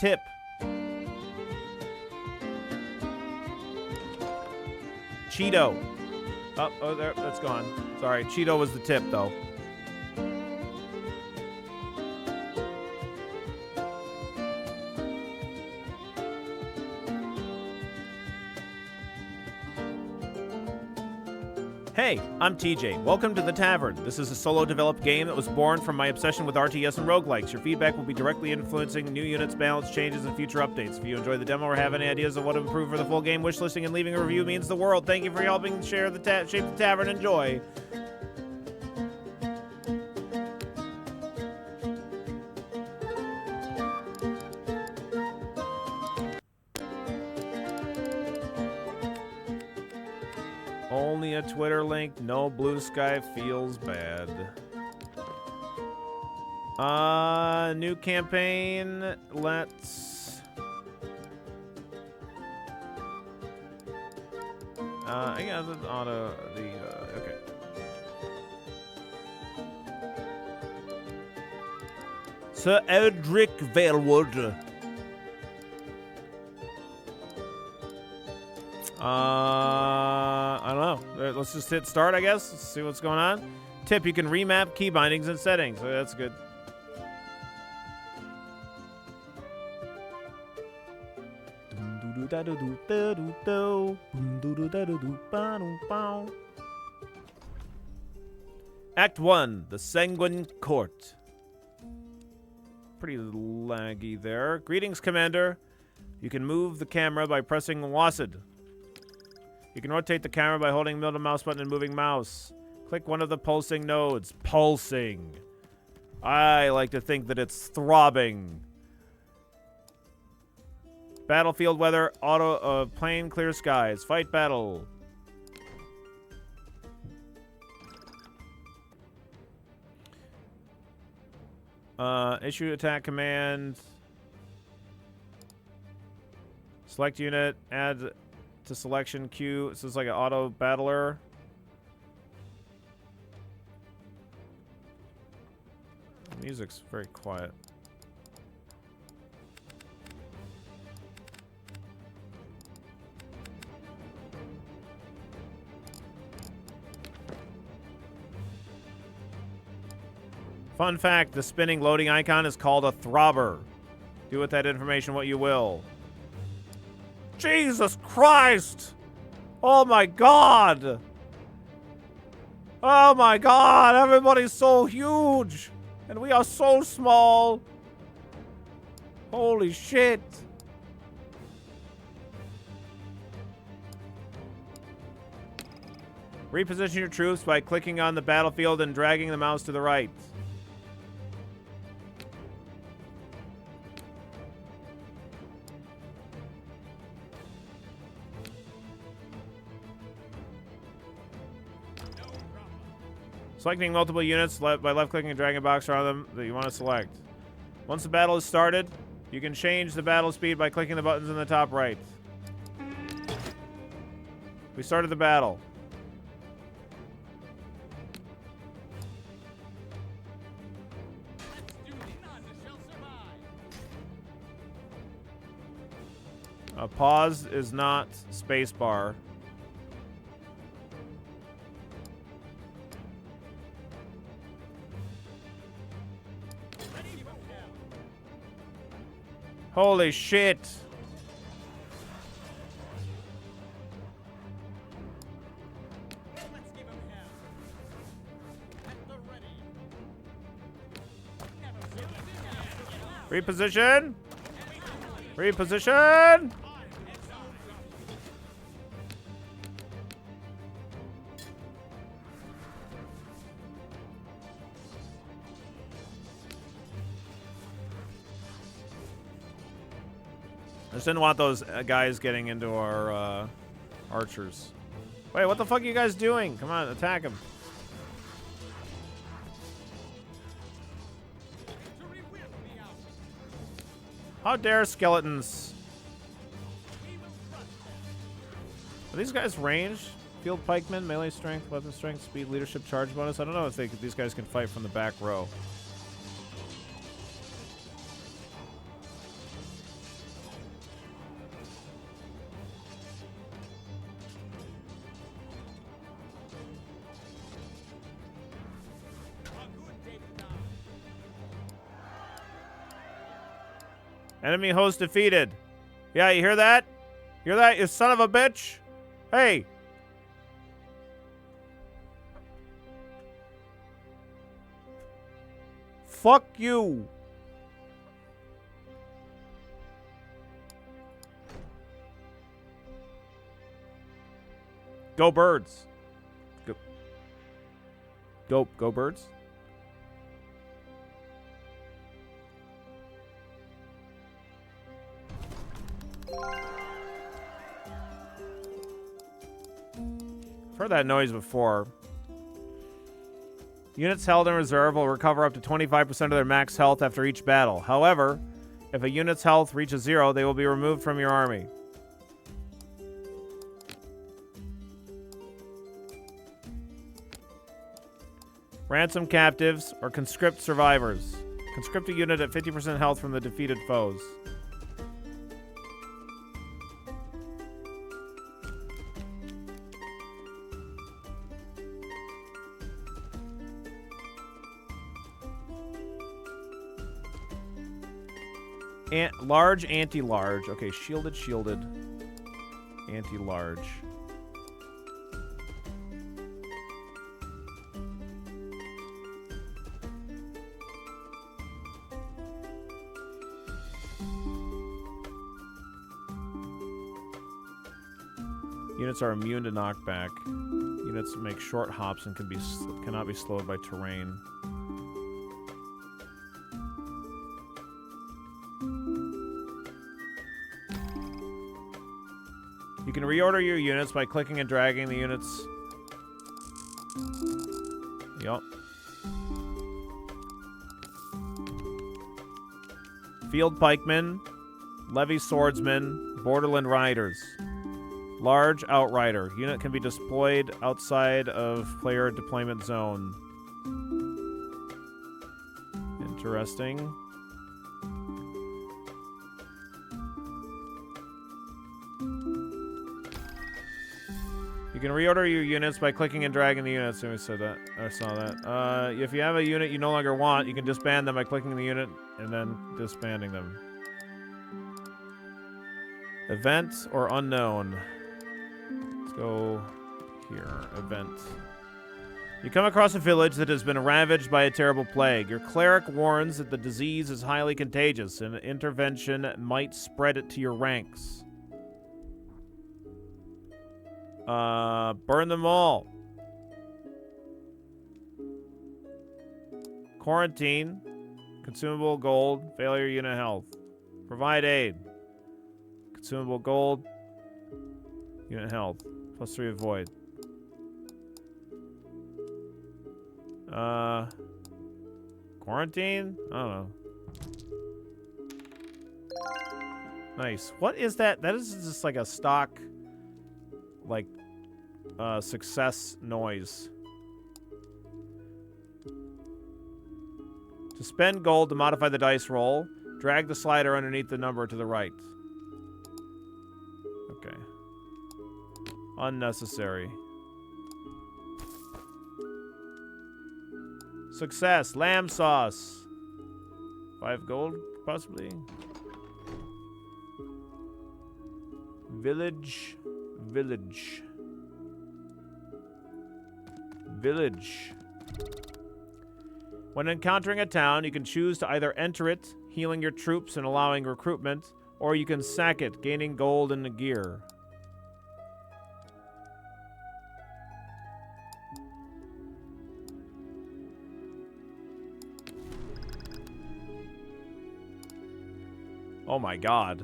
tip. Cheeto. Oh, there, that's gone. Sorry, Cheeto was the tip, though. Hey, I'm TJ. Welcome to the Tavern. This is a solo-developed game that was born from my obsession with RTS and roguelikes. Your feedback will be directly influencing new units, balance changes, and future updates. If you enjoy the demo or have any ideas of what to improve for the full game, wishlisting and leaving a review means the world. Thank you for helping share the shape the Tavern. Enjoy. Only a Twitter link, no Blue Sky feels bad. New campaign, let's... I got the auto, okay. Sir Edric Valewood. I don't know. Let's just hit start, I guess. Let's see what's going on. Tip, you can remap key bindings and settings. That's good. Act 1, The Sanguine Court. Pretty laggy there. Greetings, Commander. You can move the camera by pressing WASD. You can rotate the camera by holding middle mouse button and moving mouse. Click one of the pulsing nodes. Pulsing. I like to think that it's throbbing. Battlefield weather, auto, plain clear skies. Fight battle. Issue attack command. Select unit, add to selection queue. This is like an auto battler. The music's very quiet. Fun fact, the spinning loading icon is called a throbber. Do with that information what you will. Jesus Christ! Oh my God! Oh my God! Everybody's so huge! And we are so small! Holy shit! Reposition your troops by clicking on the battlefield and dragging the mouse to the right. Selecting multiple units by left-clicking and dragging a box around them that you want to select. Once the battle is started, you can change the battle speed by clicking the buttons in the top right. We started the battle. Pause is not spacebar. Holy shit. Reposition. Reposition. I just didn't want those guys getting into our archers. Wait, what the fuck are you guys doing? Come on, attack him. How dare skeletons? Are these guys ranged? Field pikemen, melee strength, weapon strength, speed, leadership, charge bonus. I don't know if these guys can fight from the back row. Enemy host defeated. Yeah, you hear that? Hear that, you son of a bitch? Hey. Fuck you. Go birds. Go birds. I've heard that noise before. Units held in reserve will recover up to 25% of their max health after each battle. However, if a unit's health reaches 0, they will be removed from your army. Ransom captives or conscript survivors. Conscript a unit at 50% health from the defeated foes. Large, anti-large. Okay, shielded, shielded. Anti-large. Units are immune to knockback. Units make short hops and cannot be slowed by terrain. You can reorder your units by clicking and dragging the units. Yup. Field pikemen, levy swordsmen, borderland riders. Large outrider. Unit can be deployed outside of player deployment zone. Interesting. You can reorder your units by clicking and dragging the units. So we said that. I saw that. If you have a unit you no longer want, you can disband them by clicking the unit and then disbanding them. Event or unknown. Let's go here. Event. You come across a village that has been ravaged by a terrible plague. Your cleric warns that the disease is highly contagious and intervention might spread it to your ranks. Burn them all. Quarantine. Consumable gold. Failure unit health. Provide aid. Consumable gold. Unit health. +3 avoid. Quarantine? I don't know. Nice. What is that? That is just like a stock, like, success noise. To spend gold to modify the dice roll, drag the slider underneath the number to the right. Okay. Unnecessary. Success. Lamb sauce. 5 gold, possibly. Village. Village. Village. When encountering a town, you can choose to either enter it, healing your troops and allowing recruitment, or you can sack it, gaining gold and gear. Oh my god.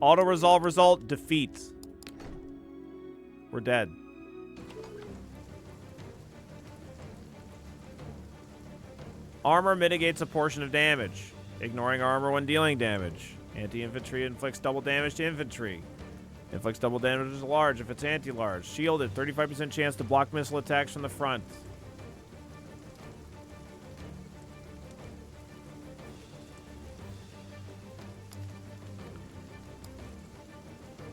Auto-resolve result, defeat. We're dead. Armor mitigates a portion of damage. Ignoring armor when dealing damage. Anti-infantry inflicts double damage to infantry. Inflicts double damage to large if it's anti-large. Shielded, 35% chance to block missile attacks from the front.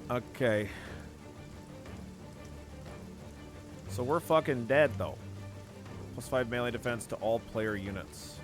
Okay. So we're fucking dead, though. +5 melee defense to all player units.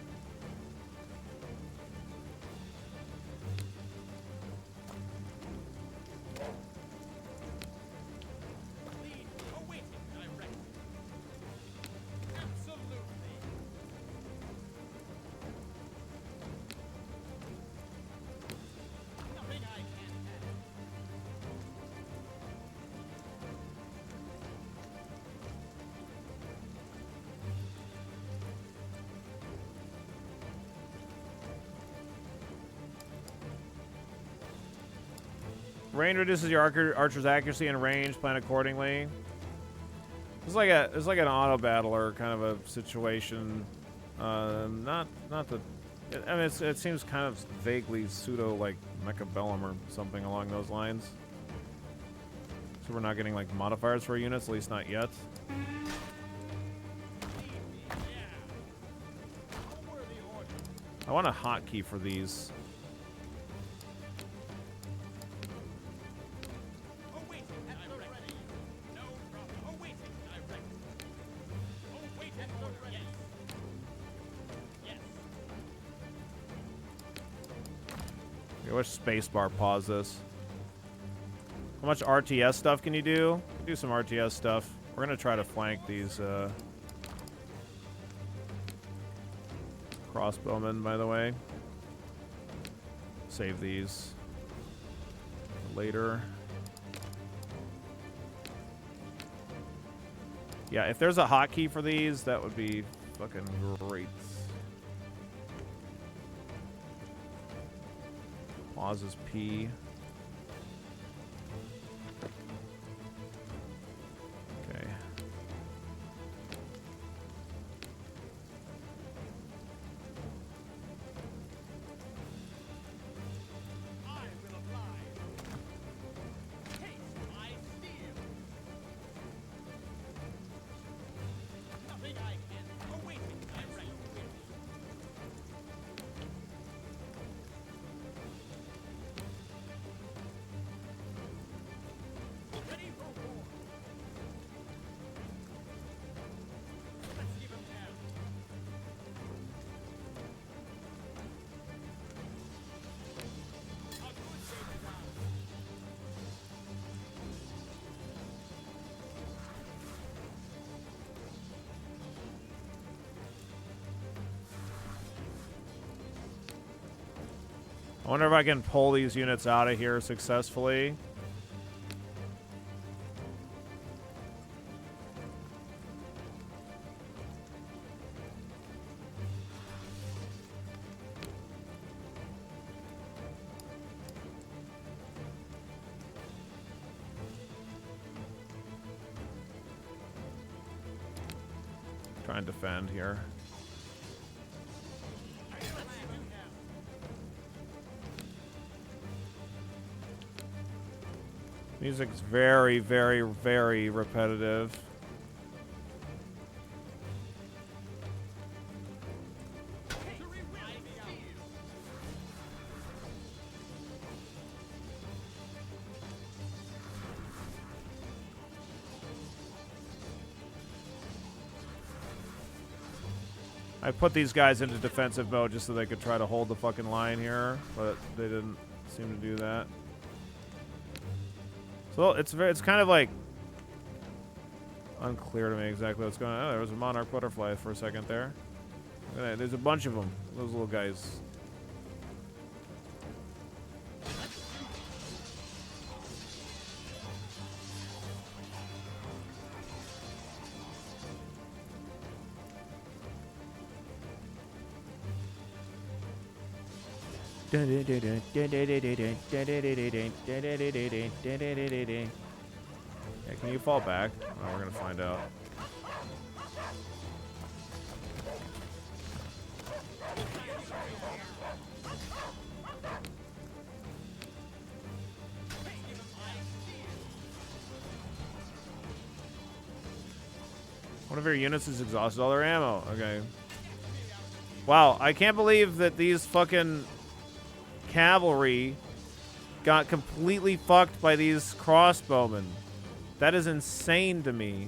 Rain reduces your archer's accuracy and range. Plan accordingly. It's like an auto battler kind of a situation. Not the. I mean, it seems kind of vaguely pseudo like Mechabellum or something along those lines. So we're not getting like modifiers for units, at least not yet. I want a hotkey for these. Okay, which spacebar pause this? How much RTS stuff can you do? Do some RTS stuff. We're gonna try to flank these crossbowmen, by the way. Save these for later. Yeah, if there's a hotkey for these, that would be fucking great. Pause is P. Okay. I wonder if I can pull these units out of here successfully. Try and defend here. Music's very, very, very repetitive. I put these guys into defensive mode just so they could try to hold the fucking line here, but they didn't seem to do that. So it's kind of like unclear to me exactly what's going on. Oh, there was a monarch butterfly for a second there. There's a bunch of them. Those little guys. Yeah, can you fall back? Oh, we're gonna find out. One of your units has exhausted all their ammo. Okay. Wow, I can't believe that these fucking cavalry got completely fucked by these crossbowmen. That is insane to me.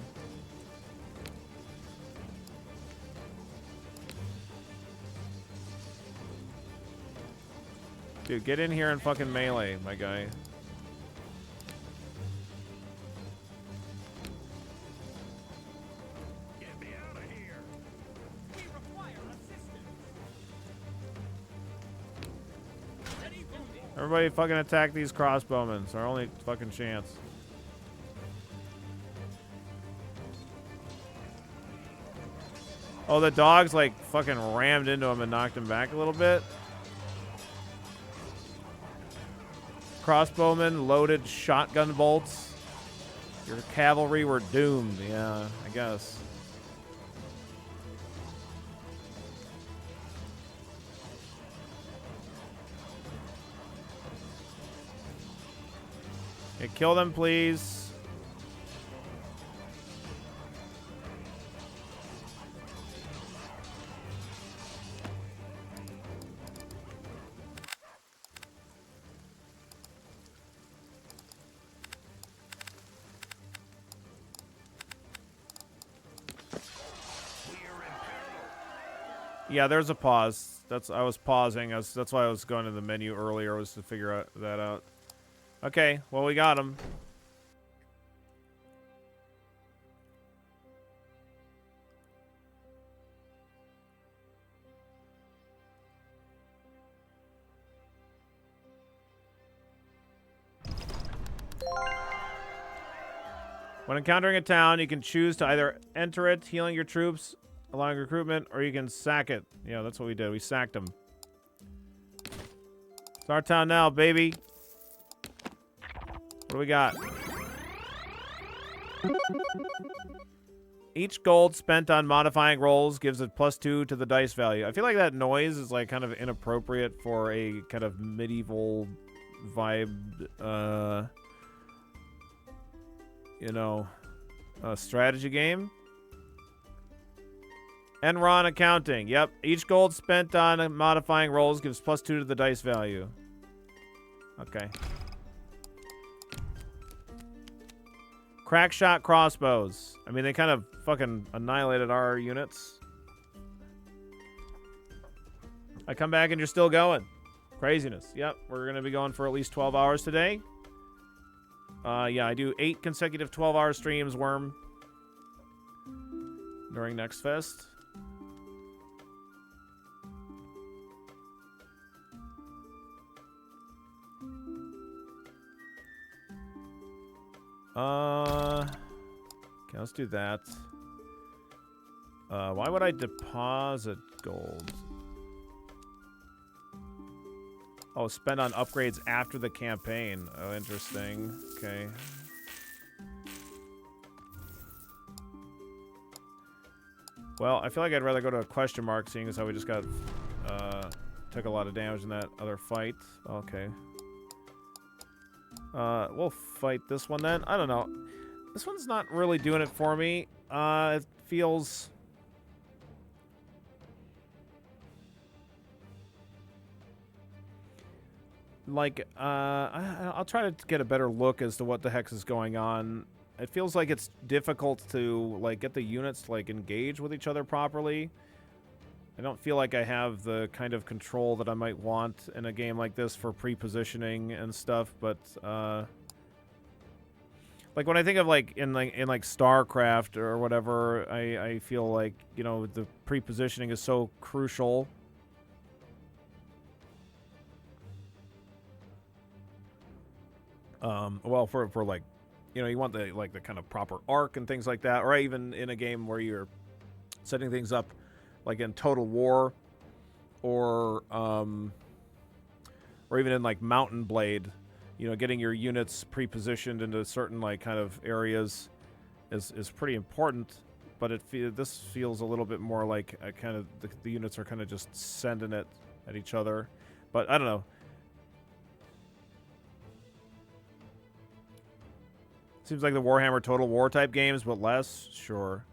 Dude, get in here and fucking melee, my guy. Get me out of here. We require assistance. Everybody fucking attack these crossbowmen. It's our only fucking chance. Oh, the dogs like fucking rammed into him and knocked him back a little bit. crossbowmen loaded shotgun bolts. Your cavalry were doomed. Yeah, I guess. Okay, kill them, please. Yeah, there's a pause. I was pausing. That's why I was going to the menu earlier, was to figure that out. Okay, well, we got him. When encountering a town, you can choose to either enter it, healing your troops, allowing recruitment, or you can sack it. Yeah, that's what we did. We sacked them. It's our town now, baby. What do we got? Each gold spent on modifying rolls gives it +2 to the dice value. I feel like that noise is like kind of inappropriate for a kind of medieval vibe, you know, strategy game. Enron accounting. Yep. Each gold spent on modifying rolls gives +2 to the dice value. Okay. Crackshot crossbows. I mean, they kind of fucking annihilated our units. I come back and you're still going. Craziness. Yep. We're going to be going for at least 12 hours today. Yeah, I do 8 consecutive 12-hour streams, Worm, during NextFest. Okay, let's do that. Why would I deposit gold? Oh, spend on upgrades after the campaign. Oh, interesting. Okay. Well, I feel like I'd rather go to a question mark, seeing as how we just got, took a lot of damage in that other fight. Okay. We'll fight this one then. I don't know. This one's not really doing it for me. It feels... like, I'll try to get a better look as to what the heck is going on. It feels like it's difficult to, like, get the units to, like, engage with each other properly. I don't feel like I have the kind of control that I might want in a game like this for pre-positioning and stuff, but, like, when I think of, like, in StarCraft or whatever, I feel like, you know, the pre-positioning is so crucial. Well, for like, you know, you want the, like, the kind of proper arc and things like that, or even in a game where you're setting things up, like in Total War, or even in, like, Mountain Blade, you know, getting your units pre-positioned into certain, like, kind of areas is pretty important, but this feels a little bit more like a kind of, the units are kind of just sending it at each other, but I don't know. Seems like the Warhammer Total War type games, but less? Sure.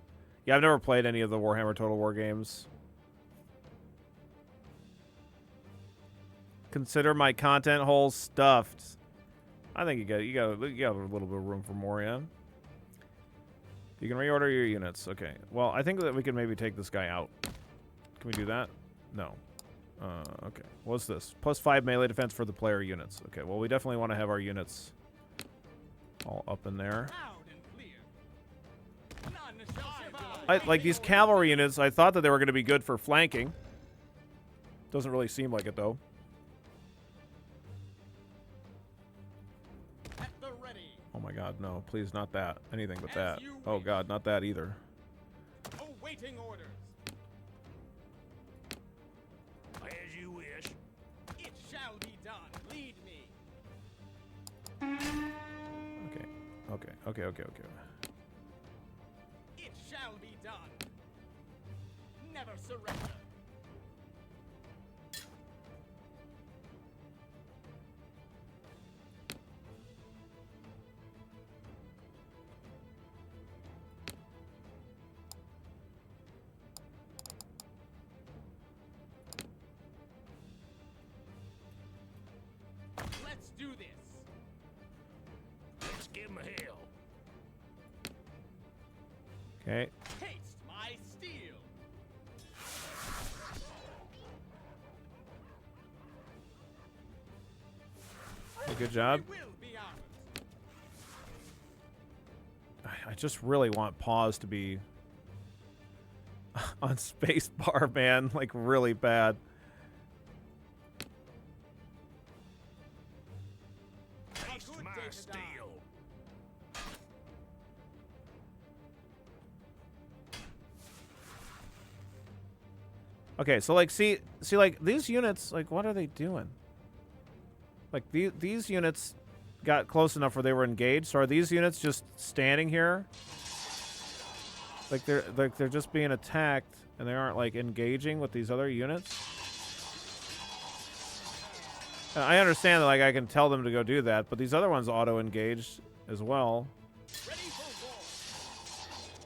Yeah, I've never played any of the Warhammer Total War games. Consider my content hole stuffed. I think you got a little bit of room for more, yeah? You can reorder your units. Okay. Well, I think that we can maybe take this guy out. Can we do that? No. Okay. What's this? +5 melee defense for the player units. Okay, well, we definitely want to have our units all up in there. Like these cavalry units, I thought that they were going to be good for flanking. Doesn't really seem like it, though. Oh my god, no. Please, not that. Anything but that. Oh god, not that either. Awaiting orders. As you wish. It shall be done. Lead me. Okay, okay, okay, okay. It shall be done. Never surrender. Let's do this. Let's give him hell. Okay. Taste my steel. Good job. We will be ours. I just really want pause to be on space bar, man. Like, really bad. Taste my steel. Okay, so like, see, like these units, like, what are they doing? Like these units got close enough where they were engaged. So are these units just standing here? Like they're just being attacked, and they aren't like engaging with these other units. And I understand that like I can tell them to go do that, but these other ones auto-engaged as well. Ready for war.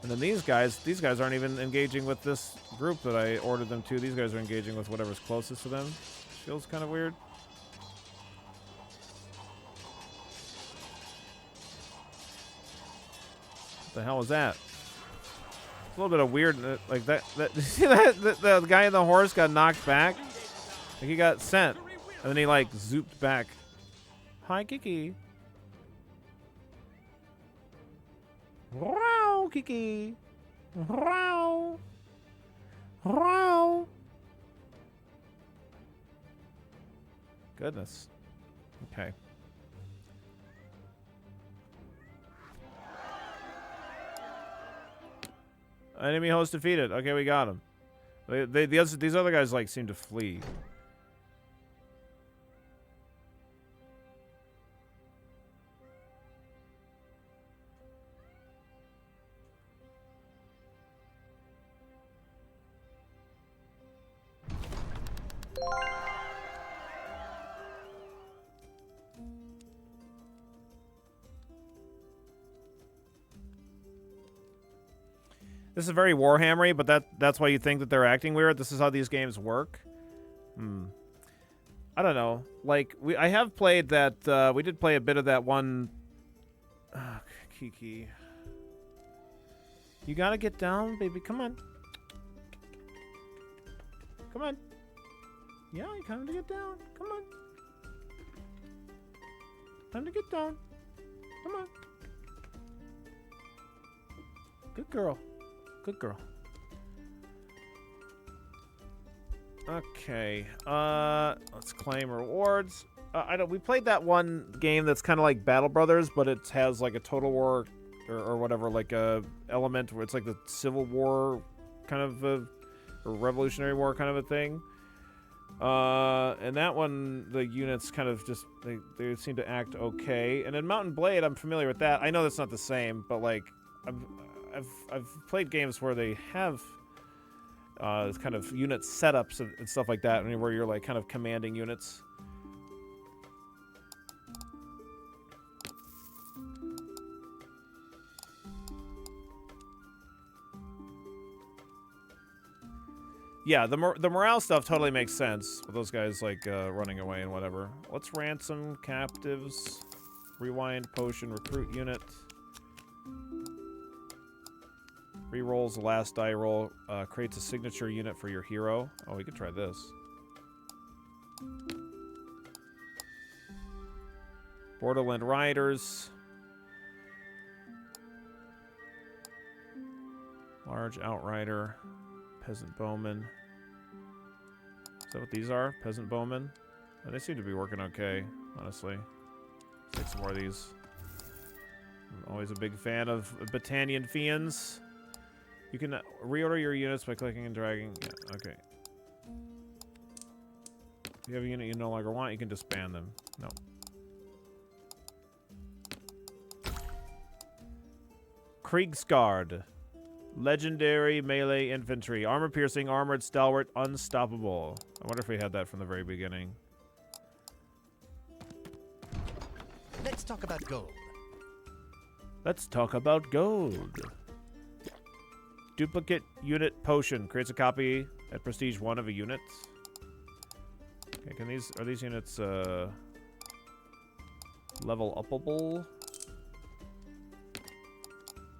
And then these guys aren't even engaging with this group that I ordered them to. These guys are engaging with whatever's closest to them. Feels kind of weird. What the hell was that? It's a little bit of weird, like that. See that the guy in the horse got knocked back. Like he got sent, and then he like zooped back. Hi, Kiki. Wow, Kiki. Wow. Wow. Goodness. Okay. Enemy host defeated. Okay, we got him. These other guys like seem to flee. This is very Warhammery, but that's why you think that they're acting weird. This is how these games work. I don't know. Like I have played that. We did play a bit of that one. Kiki, you gotta get down, baby. Come on. Come on. Yeah, time to get down. Come on. Time to get down. Come on. Good girl. Good girl. Okay. Let's claim rewards. We played that one game that's kind of like Battle Brothers, but it has like a Total War or whatever, like a element where it's like the Civil War kind of or Revolutionary War kind of a thing. And that one, the units kind of just they seem to act okay. And in Mountain Blade, I'm familiar with that. I know that's not the same, but like I've played games where they have kind of unit setups and stuff like that, where you're like kind of commanding units. Yeah, the morale stuff totally makes sense with those guys like running away and whatever. Let's ransom captives, rewind potion, recruit unit. Rerolls the last die roll, creates a signature unit for your hero. Oh, we could try this. Borderland Riders. Large Outrider. Peasant Bowman. Is that what these are? Peasant Bowman? Oh, they seem to be working okay, honestly. Let's take some more of these. I'm always a big fan of Battanian Fiends. You can reorder your units by clicking and dragging. Yeah, okay. If you have a unit you no longer want, you can disband them. No. Kriegsguard. Legendary melee infantry. Armor piercing, armored, stalwart, unstoppable. I wonder if we had that from the very beginning. Let's talk about gold. Let's talk about gold. Duplicate unit potion. Creates a copy at prestige 1 of a unit. Okay, are these units level upable?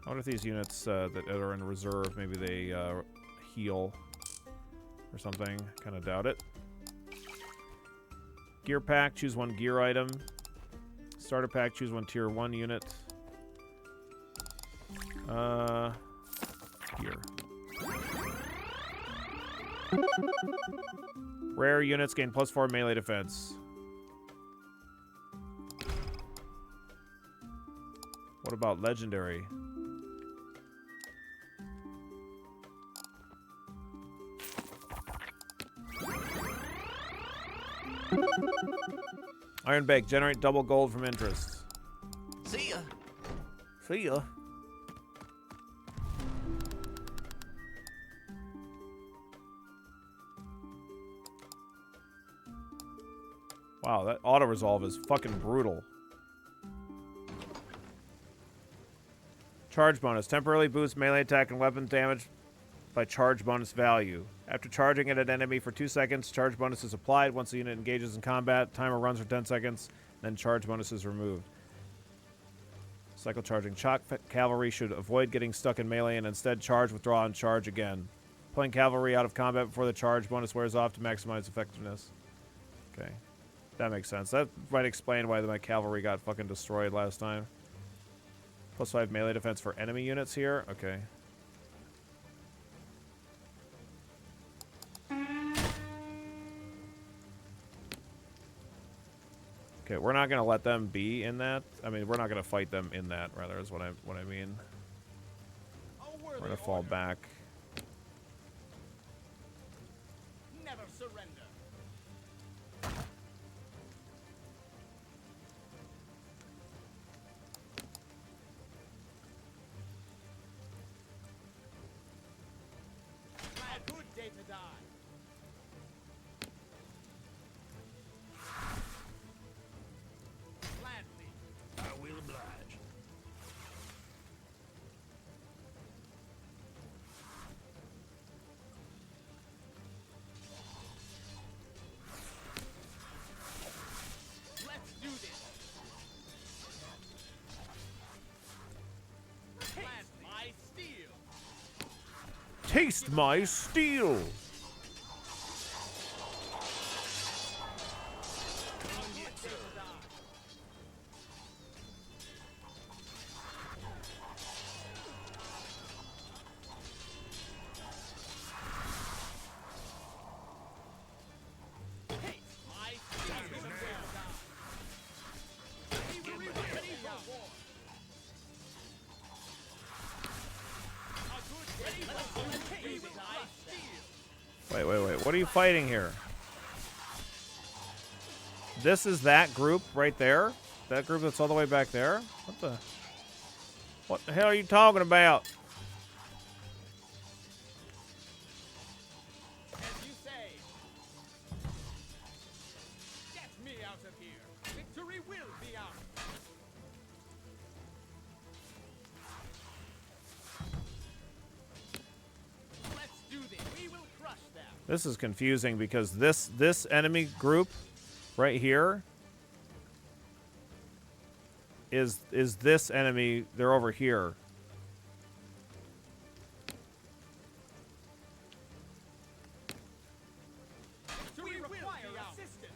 I wonder if these units that are in reserve, maybe they heal or something. Kind of doubt it. Gear pack, choose 1 gear item. Starter pack, choose 1 tier 1 unit. Gear. Rare units gain +4 melee defense. What about legendary? Iron Bake, generate double gold from interest. See ya. See ya. Wow, that auto-resolve is fucking brutal. Charge bonus. Temporarily boosts melee attack and weapon damage by charge bonus value. After charging at an enemy for 2 seconds, charge bonus is applied. Once the unit engages in combat, timer runs for 10 seconds, then charge bonus is removed. Cycle charging. Shock cavalry should avoid getting stuck in melee and instead charge, withdraw, and charge again. Pulling cavalry out of combat before the charge bonus wears off to maximize effectiveness. Okay. That makes sense. That might explain why my cavalry got fucking destroyed last time. +5 melee defense for enemy units here. Okay. Okay, we're not gonna let them be in that. I mean, we're not gonna fight them in that. Rather, is what I mean. We're gonna fall back. Never surrender. A good day to die. Gladly. I will oblige. Let's do this. Plant my steel. Taste my steel. Wait. What are you fighting here? This is that group right there? That group that's all the way back there? What the hell are you talking about? As you say. Get me out of here. Victory will be ours. Let's do this. We will crush them. This is confusing because this enemy group right here is this enemy. They're over here. We require assistance.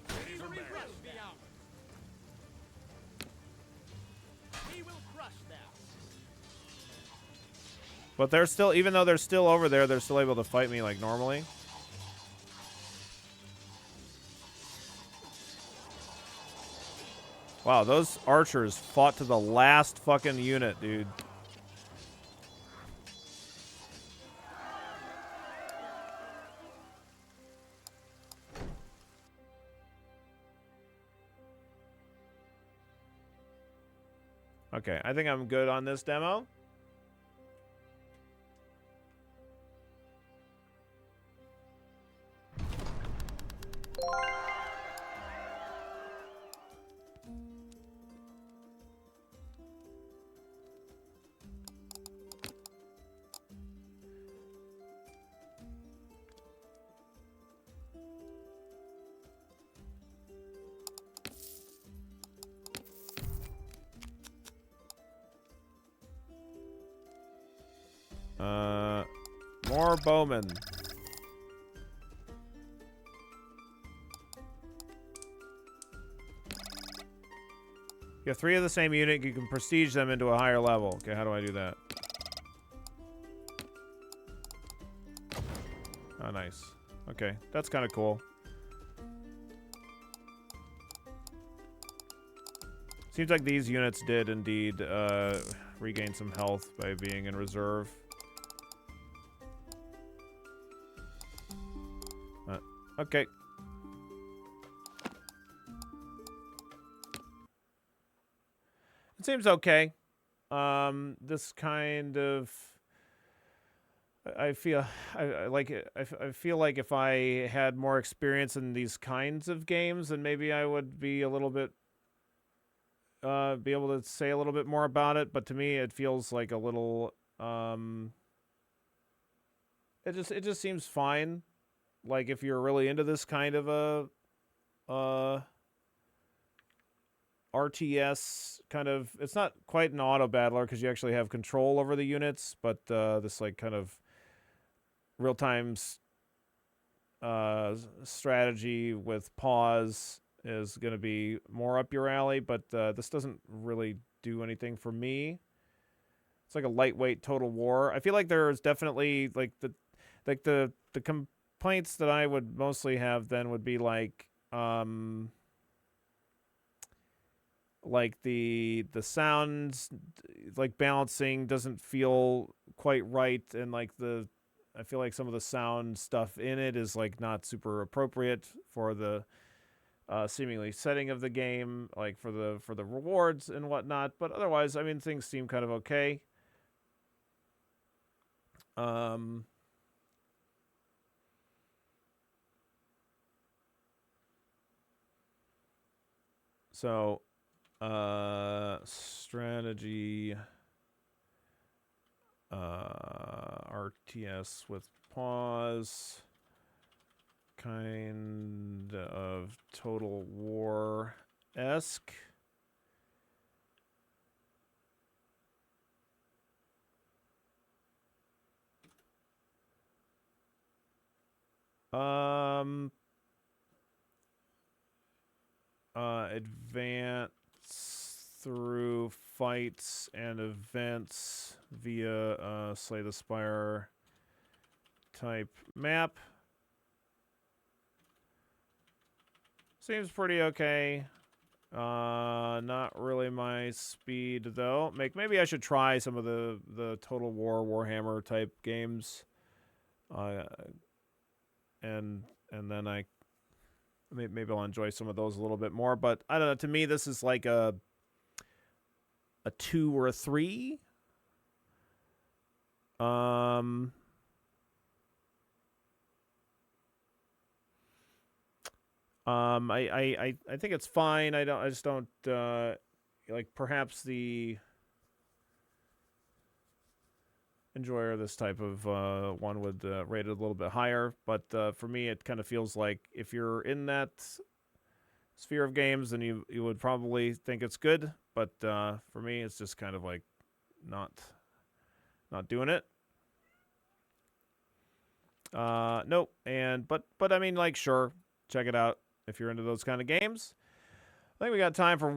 Victory will be ours. We will crush them. But they're still, even though they're still over there, they're still able to fight me like normally. Wow, those archers fought to the last fucking unit, dude. Okay, I think I'm good on this demo. More bowmen. You have 3 of the same unit. You can prestige them into a higher level. Okay, how do I do that? Oh, nice. Okay, that's kind of cool. Seems like these units did indeed regain some health by being in reserve. Okay. It seems okay. This kind of... I feel I feel like if I had more experience in these kinds of games, then maybe I would be a little bit be able to say a little bit more about it. But to me, it feels like a little it just seems fine. Like if you're really into this kind of a RTS kind of, it's not quite an auto battler because you actually have control over the units, but this like kind of real-time strategy with pause is going to be more up your alley, but this doesn't really do anything for me. It's like a lightweight Total War. I feel like there's definitely like the complaints that I would mostly have then would be like the sounds, like balancing doesn't feel quite right, and like I feel like some of the sound stuff in it is like not super appropriate for the seemingly setting of the game, like for the rewards and whatnot. But otherwise, I mean, things seem kind of okay. So strategy RTS with pause, kind of Total War-esque. Advance through fights and events via Slay the Spire type map. Seems pretty okay. Not really my speed though. Maybe I should try some of the Total War Warhammer type games. And then maybe I'll enjoy some of those a little bit more. But I don't know. To me, this is like a 2 or a 3. I think it's fine. I just don't like, perhaps the enjoyer of this type of one would rate it a little bit higher, but for me it kind of feels like if you're in that sphere of games, then you would probably think it's good, but for me it's just kind of like not doing it. Nope. And but I mean, like, sure, check it out if you're into those kind of games. I think we got time for